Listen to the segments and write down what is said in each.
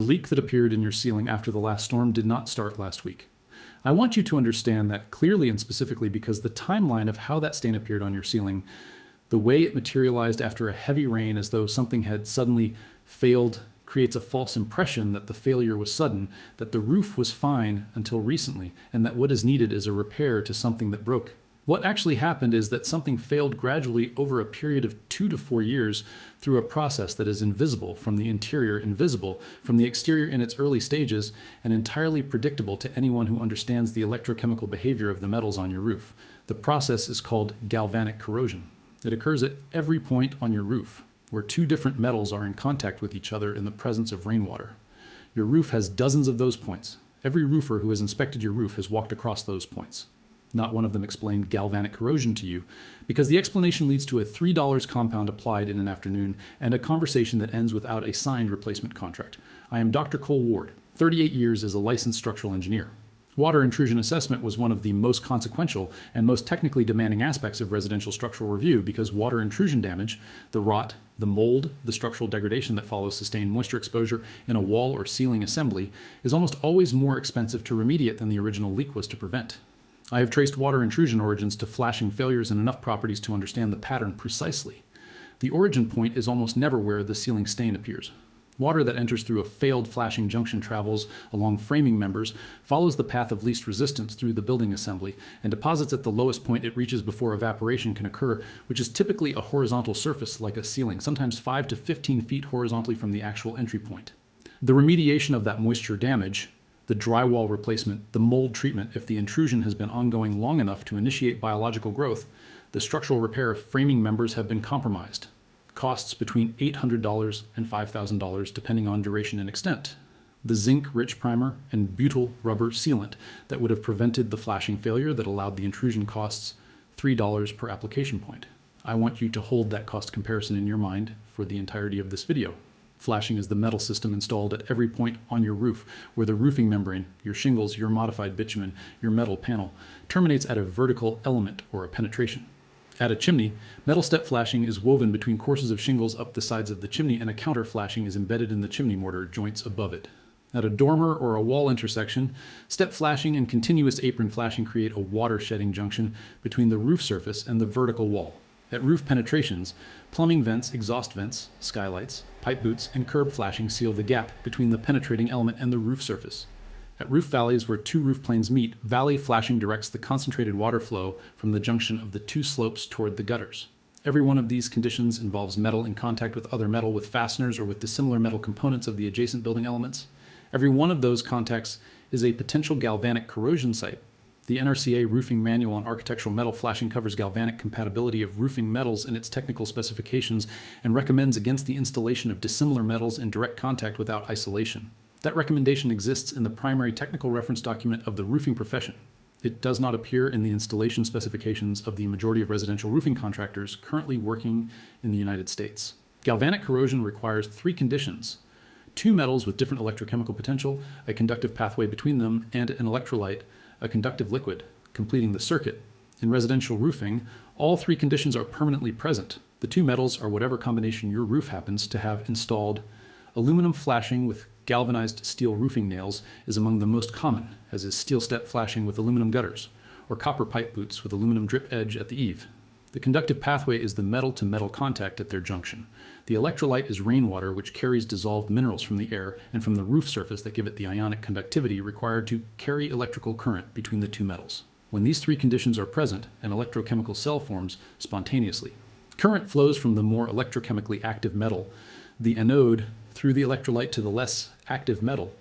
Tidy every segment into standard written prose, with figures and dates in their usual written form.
leak that appeared in your ceiling after the last storm did not start last week. I want you to understand that clearly and specifically because the timeline of how that stain appeared on your ceiling, the way it materialized after a heavy rain as though something had suddenly failed, creates a false impression that the failure was sudden, that the roof was fine until recently, and that what is needed is a repair to something that broke. What actually happened is that something failed gradually over a period of 2 to 4 years through a process that is invisible from the interior, invisible from the exterior in its early stages, and entirely predictable to anyone who understands the electrochemical behavior of the metals on your roof. The process is called galvanic corrosion. It occurs at every point on your roof, where two different metals are in contact with each other in the presence of rainwater. Your roof has dozens of those points. Every roofer who has inspected your roof has walked across those points. Not one of them explained galvanic corrosion to you, because the explanation leads to a $3 compound applied in an afternoon and a conversation that ends without a signed replacement contract. I am Dr. Cole Ward, 38 years as a licensed structural engineer. Water intrusion assessment was one of the most consequential and most technically demanding aspects of residential structural review because water intrusion damage, the rot, the mold, the structural degradation that follows sustained moisture exposure in a wall or ceiling assembly is almost always more expensive to remediate than the original leak was to prevent. I have traced water intrusion origins to flashing failures in enough properties to understand the pattern precisely. The origin point is almost never where the ceiling stain appears. Water that enters through a failed flashing junction travels along framing members, follows the path of least resistance through the building assembly, and deposits at the lowest point it reaches before evaporation can occur, which is typically a horizontal surface like a ceiling, sometimes 5 to 15 feet horizontally from the actual entry point. The remediation of that moisture damage, the drywall replacement, the mold treatment if the intrusion has been ongoing long enough to initiate biological growth, the structural repair of framing members have been compromised. Costs between $800 and $5,000 depending on duration and extent. The zinc-rich primer and butyl rubber sealant that would have prevented the flashing failure that allowed the intrusion costs $3 per application point. I want you to hold that cost comparison in your mind for the entirety of this video. Flashing is the metal system installed at every point on your roof where the roofing membrane, your shingles, your modified bitumen, your metal panel, terminates at a vertical element or a penetration. At a chimney, metal step flashing is woven between courses of shingles up the sides of the chimney and a counter flashing is embedded in the chimney mortar joints above it. At a dormer or a wall intersection, step flashing and continuous apron flashing create a water shedding junction between the roof surface and the vertical wall. At roof penetrations, plumbing vents, exhaust vents, skylights, pipe boots, and curb flashing seal the gap between the penetrating element and the roof surface. At roof valleys where two roof planes meet, valley flashing directs the concentrated water flow from the junction of the two slopes toward the gutters. Every one of these conditions involves metal in contact with other metal with fasteners or with dissimilar metal components of the adjacent building elements. Every one of those contacts is a potential galvanic corrosion site. The NRCA Roofing Manual on Architectural Metal Flashing covers galvanic compatibility of roofing metals in its technical specifications and recommends against the installation of dissimilar metals in direct contact without isolation. That recommendation exists in the primary technical reference document of the roofing profession. It does not appear in the installation specifications of the majority of residential roofing contractors currently working in the United States. Galvanic corrosion requires 3 conditions: 2 metals with different electrochemical potential, a conductive pathway between them, and an electrolyte, a conductive liquid, completing the circuit. In residential roofing, all 3 conditions are permanently present. The 2 metals are whatever combination your roof happens to have installed. Aluminum flashing with galvanized steel roofing nails is among the most common, as is steel step flashing with aluminum gutters, or copper pipe boots with aluminum drip edge at the eave. The conductive pathway is the metal-to-metal contact at their junction. The electrolyte is rainwater, which carries dissolved minerals from the air and from the roof surface that give it the ionic conductivity required to carry electrical current between the 2 metals. When these 3 conditions are present, an electrochemical cell forms spontaneously. Current flows from the more electrochemically active metal, the anode, through the electrolyte to the less active metal,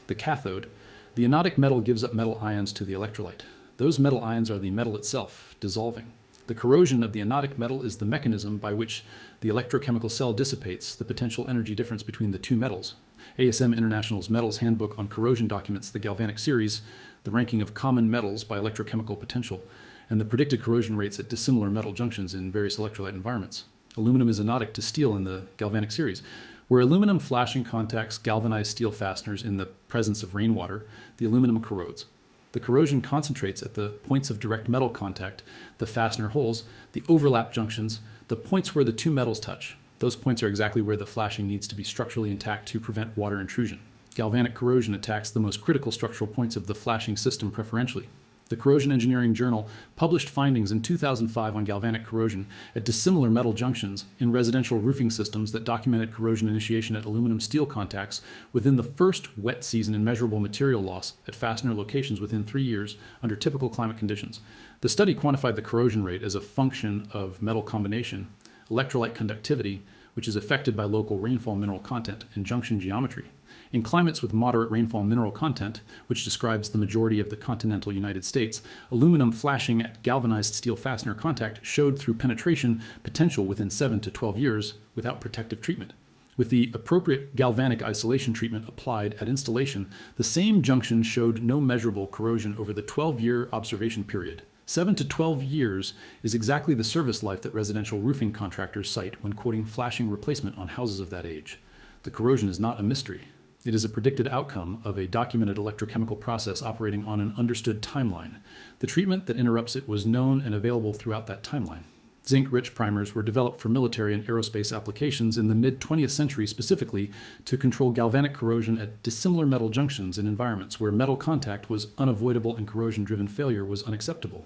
the cathode. The anodic metal gives up metal ions to the electrolyte. Those metal ions are the metal itself, dissolving. The corrosion of the anodic metal is the mechanism by which the electrochemical cell dissipates the potential energy difference between the 2 metals. ASM International's Metals Handbook on Corrosion documents the Galvanic series, the ranking of common metals by electrochemical potential, and the predicted corrosion rates at dissimilar metal junctions in various electrolyte environments. Aluminum is anodic to steel in the Galvanic series. Where aluminum flashing contacts galvanized steel fasteners in the presence of rainwater, the aluminum corrodes. The corrosion concentrates at the points of direct metal contact, the fastener holes, the overlap junctions, the points where the 2 metals touch. Those points are exactly where the flashing needs to be structurally intact to prevent water intrusion. Galvanic corrosion attacks the most critical structural points of the flashing system preferentially. The Corrosion Engineering Journal published findings in 2005 on galvanic corrosion at dissimilar metal junctions in residential roofing systems that documented corrosion initiation at aluminum steel contacts within the first wet season and measurable material loss at fastener locations within 3 years under typical climate conditions. The study quantified the corrosion rate as a function of metal combination, electrolyte conductivity, which is affected by local rainfall mineral content, and junction geometry. In climates with moderate rainfall mineral content, which describes the majority of the continental United States, aluminum flashing at galvanized steel fastener contact showed through penetration potential within 7 to 12 years without protective treatment. With the appropriate galvanic isolation treatment applied at installation, the same junction showed no measurable corrosion over the 12-year observation period. 7 to 12 years is exactly the service life that residential roofing contractors cite when quoting flashing replacement on houses of that age. The corrosion is not a mystery. It is a predicted outcome of a documented electrochemical process operating on an understood timeline. The treatment that interrupts it was known and available throughout that timeline. Zinc-rich primers were developed for military and aerospace applications in the mid-20th century specifically to control galvanic corrosion at dissimilar metal junctions in environments where metal contact was unavoidable and corrosion-driven failure was unacceptable.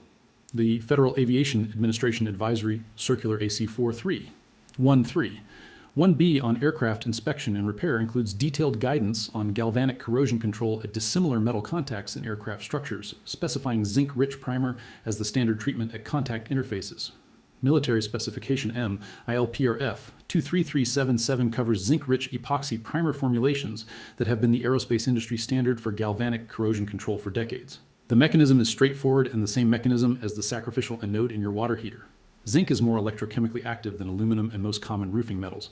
The Federal Aviation Administration Advisory Circular AC 4313 1B on aircraft inspection and repair includes detailed guidance on galvanic corrosion control at dissimilar metal contacts in aircraft structures, specifying zinc-rich primer as the standard treatment at contact interfaces. Military Specification M, ILPRF 23377 covers zinc-rich epoxy primer formulations that have been the aerospace industry standard for galvanic corrosion control for decades. The mechanism is straightforward and the same mechanism as the sacrificial anode in your water heater. Zinc is more electrochemically active than aluminum and most common roofing metals.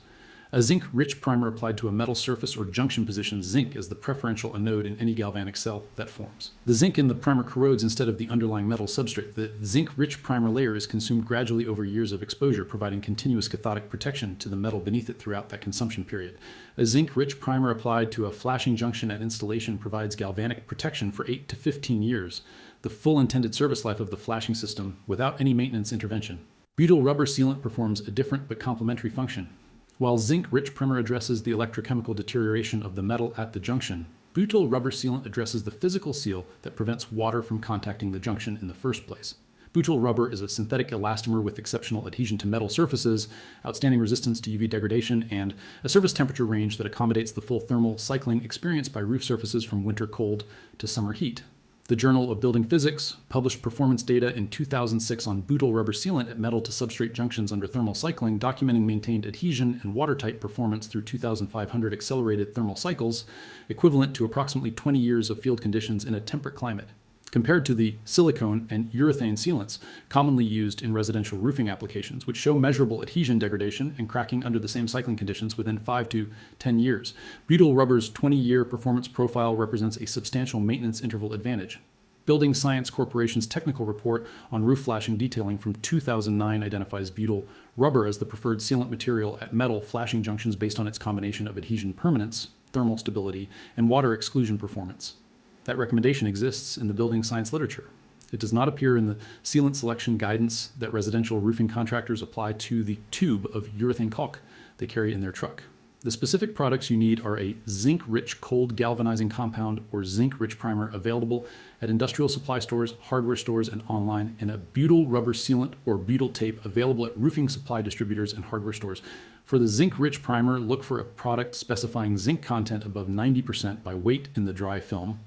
A zinc-rich primer applied to a metal surface or junction positions zinc as the preferential anode in any galvanic cell that forms. The zinc in the primer corrodes instead of the underlying metal substrate. The zinc-rich primer layer is consumed gradually over years of exposure, providing continuous cathodic protection to the metal beneath it throughout that consumption period. A zinc-rich primer applied to a flashing junction at installation provides galvanic protection for 8 to 15 years, the full intended service life of the flashing system without any maintenance intervention. Butyl rubber sealant performs a different but complementary function. While zinc-rich primer addresses the electrochemical deterioration of the metal at the junction, butyl rubber sealant addresses the physical seal that prevents water from contacting the junction in the first place. Butyl rubber is a synthetic elastomer with exceptional adhesion to metal surfaces, outstanding resistance to UV degradation, and a surface temperature range that accommodates the full thermal cycling experienced by roof surfaces from winter cold to summer heat. The Journal of Building Physics published performance data in 2006 on butyl rubber sealant at metal to substrate junctions under thermal cycling, documenting maintained adhesion and watertight performance through 2,500 accelerated thermal cycles, equivalent to approximately 20 years of field conditions in a temperate climate. Compared to the silicone and urethane sealants commonly used in residential roofing applications, which show measurable adhesion degradation and cracking under the same cycling conditions within 5 to 10 years. Butyl rubber's 20-year performance profile represents a substantial maintenance interval advantage. Building Science Corporation's technical report on roof flashing detailing from 2009 identifies butyl rubber as the preferred sealant material at metal flashing junctions based on its combination of adhesion permanence, thermal stability, and water exclusion performance. That recommendation exists in the building science literature. It does not appear in the sealant selection guidance that residential roofing contractors apply to the tube of urethane caulk they carry in their truck. The specific products you need are a zinc-rich cold galvanizing compound or zinc-rich primer available at industrial supply stores, hardware stores, and online, and a butyl rubber sealant or butyl tape available at roofing supply distributors and hardware stores. For the zinc-rich primer, look for a product specifying zinc content above 90% by weight in the dry film.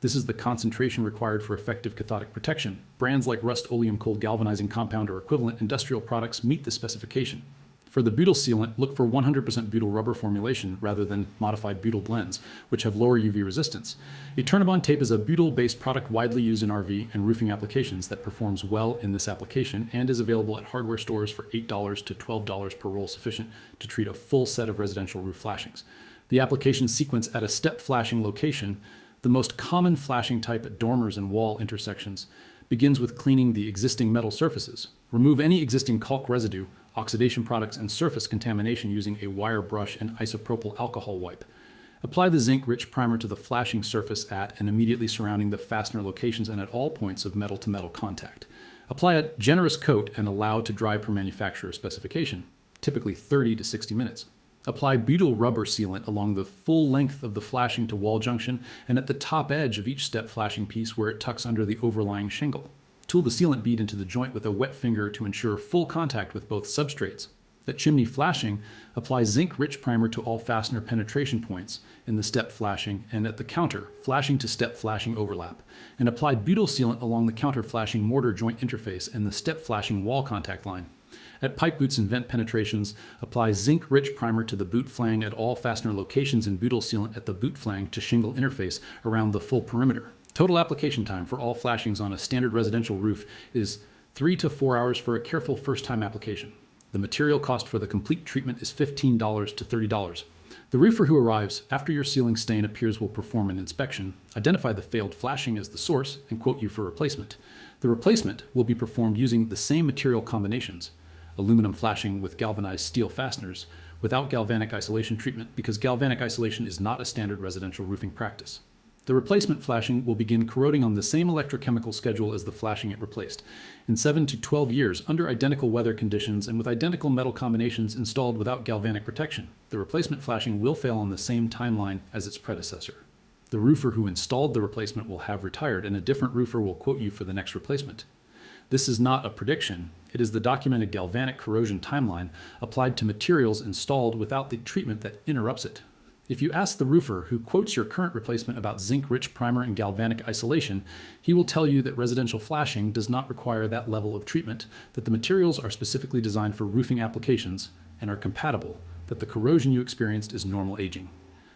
This is the concentration required for effective cathodic protection. Brands like Rust-Oleum Cold Galvanizing Compound or equivalent industrial products meet this specification. For the butyl sealant, look for 100% butyl rubber formulation rather than modified butyl blends, which have lower UV resistance. A turn-on tape is a butyl-based product widely used in RV and roofing applications that performs well in this application and is available at hardware stores for $8 to $12 per roll, sufficient to treat a full set of residential roof flashings. The application sequence at a step flashing location, the most common flashing type at dormers and wall intersections, begins with cleaning the existing metal surfaces. Remove any existing caulk residue, oxidation products, and surface contamination using a wire brush and isopropyl alcohol wipe. Apply the zinc-rich primer to the flashing surface at and immediately surrounding the fastener locations and at all points of metal-to-metal contact. Apply a generous coat and allow to dry per manufacturer specification, typically 30 to 60 minutes. Apply butyl rubber sealant along the full length of the flashing to wall junction and at the top edge of each step flashing piece where it tucks under the overlying shingle. Tool the sealant bead into the joint with a wet finger to ensure full contact with both substrates. At chimney flashing, apply zinc-rich primer to all fastener penetration points in the step flashing and at the counter, flashing to step flashing overlap, and apply butyl sealant along the counter flashing mortar joint interface and the step flashing wall contact line. At pipe boots and vent penetrations, apply zinc-rich primer to the boot flange at all fastener locations and butyl sealant at the boot flange to shingle interface around the full perimeter. Total application time for all flashings on a standard residential roof is 3 to 4 hours for a careful first-time application. The material cost for the complete treatment is $15 to $30. The roofer who arrives after your ceiling stain appears will perform an inspection, identify the failed flashing as the source, and quote you for replacement. The replacement will be performed using the same material combinations: aluminum flashing with galvanized steel fasteners, without galvanic isolation treatment because galvanic isolation is not a standard residential roofing practice. The replacement flashing will begin corroding on the same electrochemical schedule as the flashing it replaced, in 7 to 12 years under identical weather conditions and with identical metal combinations installed without galvanic protection. The replacement flashing will fail on the same timeline as its predecessor. The roofer who installed the replacement will have retired and a different roofer will quote you for the next replacement. This is not a prediction. It is the documented galvanic corrosion timeline applied to materials installed without the treatment that interrupts it. If you ask the roofer who quotes your current replacement about zinc-rich primer and galvanic isolation, he will tell you that residential flashing does not require that level of treatment, that the materials are specifically designed for roofing applications and are compatible, that the corrosion you experienced is normal aging.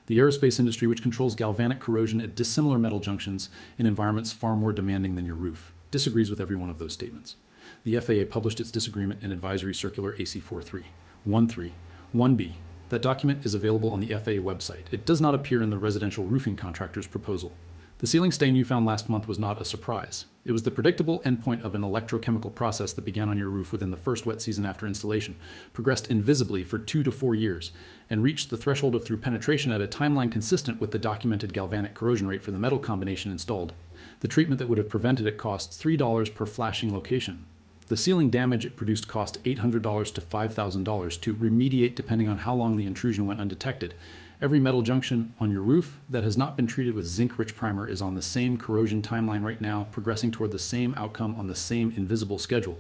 The aerospace industry, which controls galvanic corrosion at dissimilar metal junctions in environments far more demanding than your roof, disagrees with every one of those statements. The FAA published its disagreement in Advisory Circular AC 43.13.1b. That document is available on the FAA website. It does not appear in the residential roofing contractor's proposal. The ceiling stain you found last month was not a surprise. It was the predictable endpoint of an electrochemical process that began on your roof within the first wet season after installation, progressed invisibly for 2 to 4 years, and reached the threshold of through penetration at a timeline consistent with the documented galvanic corrosion rate for the metal combination installed. The treatment that would have prevented it costs $3 per flashing location. The ceiling damage it produced cost $800 to $5,000 to remediate depending on how long the intrusion went undetected. Every metal junction on your roof that has not been treated with zinc-rich primer is on the same corrosion timeline right now, progressing toward the same outcome on the same invisible schedule.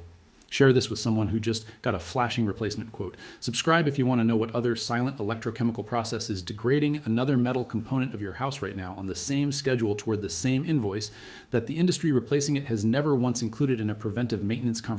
Share this with someone who just got a flashing replacement quote. Subscribe if you want to know what other silent electrochemical process is degrading another metal component of your house right now on the same schedule toward the same invoice that the industry replacing it has never once included in a preventive maintenance conversation.